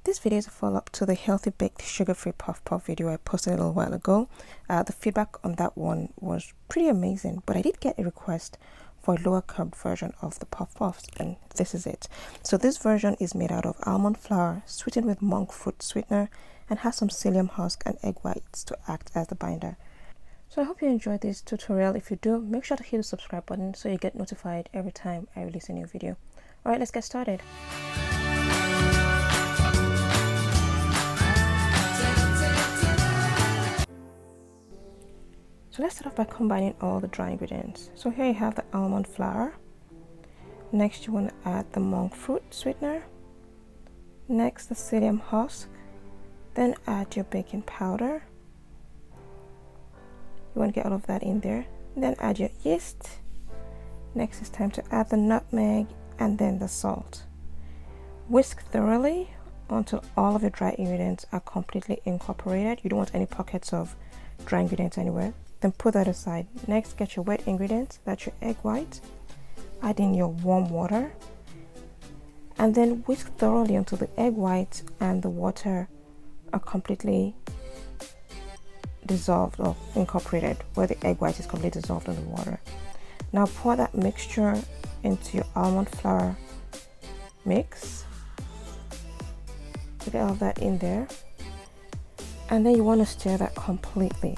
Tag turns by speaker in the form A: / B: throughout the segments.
A: This video is a follow-up to the healthy baked sugar-free puff puff video I posted a little while ago. The feedback on that one was pretty amazing, but I did get a request for a lower carb version of the puff puffs, and this is it. So this version is made out of almond flour, sweetened with monk fruit sweetener, and has some psyllium husk and egg whites to act as the binder. So I hope you enjoyed this tutorial. If you do, make sure to hit the subscribe button so you get notified every time I release a new video. Alright, let's get started. So let's start off by combining all the dry ingredients. So here you have the almond flour. Next you want to add the monk fruit sweetener. Next the psyllium husk. Then add your baking powder. You want to get all of that in there. Then add your yeast. Next it's time to add the nutmeg and then the salt. Whisk thoroughly until all of your dry ingredients are completely incorporated. You don't want any pockets of dry ingredients anywhere. Then put that aside. Next, get your wet ingredients, that's your egg white. Add in your warm water. And then whisk thoroughly until the egg white and the water are completely dissolved or incorporated, where the egg white is completely dissolved in the water. Now pour that mixture into your almond flour mix. So get all of that in there. And then you want to stir that completely.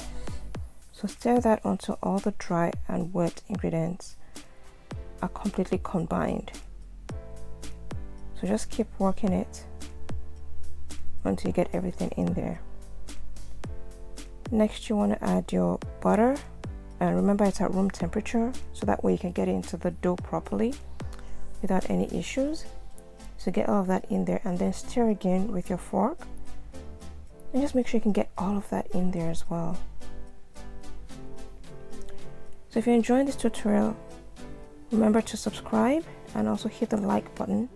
A: So stir that until all the dry and wet ingredients are completely combined. So just keep working it until you get everything in there. Next you want to add your butter, and remember it's at room temperature, so that way you can get it into the dough properly without any issues. So get all of that in there and then stir again with your fork, and just make sure you can get all of that in there as well. So if you're enjoying this tutorial, remember to subscribe and also hit the like button.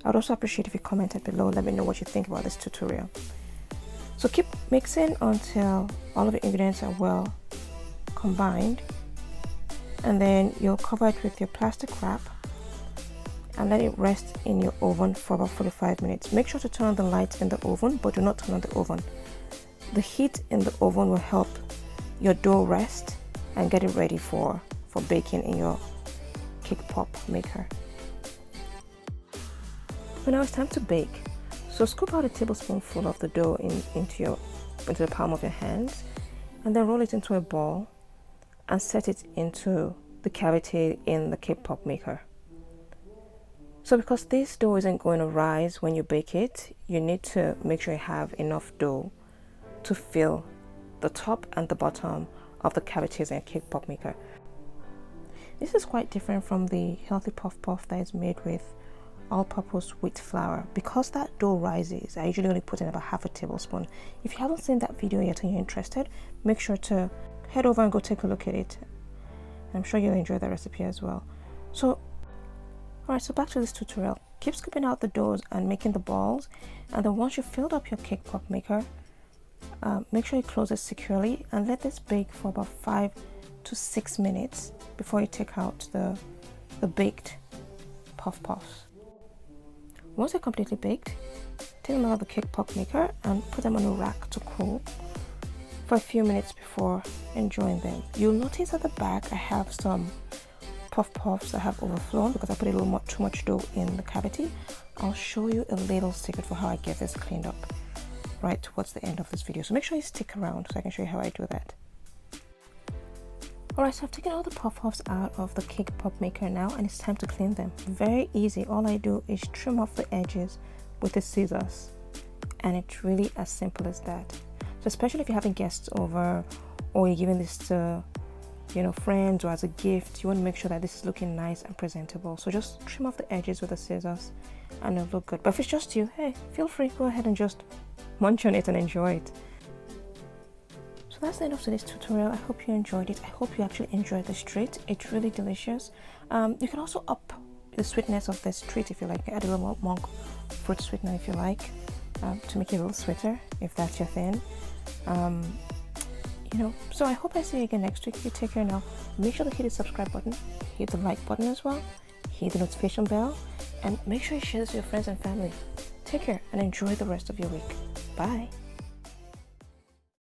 A: I'd also appreciate if you commented below, let me know what you think about this tutorial. So keep mixing until all of the ingredients are well combined, and then you'll cover it with your plastic wrap and let it rest in your oven for about 45 minutes. Make sure to turn on the lights in the oven, but do not turn on the oven. The heat in the oven will help your dough rest and get it ready for baking in your cake pop maker. So now it's time to bake. So scoop out a tablespoonful of the dough into the palm of your hands, and then roll it into a ball and set it into the cavity in the cake pop maker. So because this dough isn't going to rise when you bake it, you need to make sure you have enough dough to fill the top and the bottom of the cavities in a cake pop maker. This is quite different from the healthy puff puff that is made with all-purpose wheat flour. Because that dough rises, I usually only put in about half a tablespoon. If you haven't seen that video yet and you're interested, make sure to head over and go take a look at it. I'm sure you'll enjoy that recipe as well. So alright, so back to this tutorial. Keep scooping out the doughs and making the balls, and then once you've filled up your cake pop maker, make sure you close it securely and let this bake for about 5 to 6 minutes before you take out the baked puff puffs. Once they're completely baked, take them out of the cake pop maker and put them on a rack to cool for a few minutes before enjoying them. You'll notice at the back I have some puff puffs that have overflown because I put a little too much dough in the cavity. I'll show you a little secret for how I get this cleaned up right towards the end of this video, so make sure you stick around so I can show you how I do that. Alright, so I've taken all the puff puffs out of the cake pop maker now, and it's time to clean them. Very easy. All I do is trim off the edges with the scissors, and it's really as simple as that. So especially if you're having guests over, or you're giving this to friends or as a gift, you want to make sure that this is looking nice and presentable. So just trim off the edges with the scissors and it'll look good. But if it's just you, hey, feel free, go ahead and just munch on it and enjoy it. So that's the end of today's tutorial. I hope you enjoyed it. I hope you actually enjoyed this treat. It's really delicious. You can also up the sweetness of this treat if you like. Add a little monk fruit sweetener if you like, to make it a little sweeter if that's your thing. So I hope I see you again next week. You take care now. Make sure to hit the subscribe button, hit the like button as well, hit the notification bell, and make sure you share this with your friends and family. Take care and enjoy the rest of your week. Bye.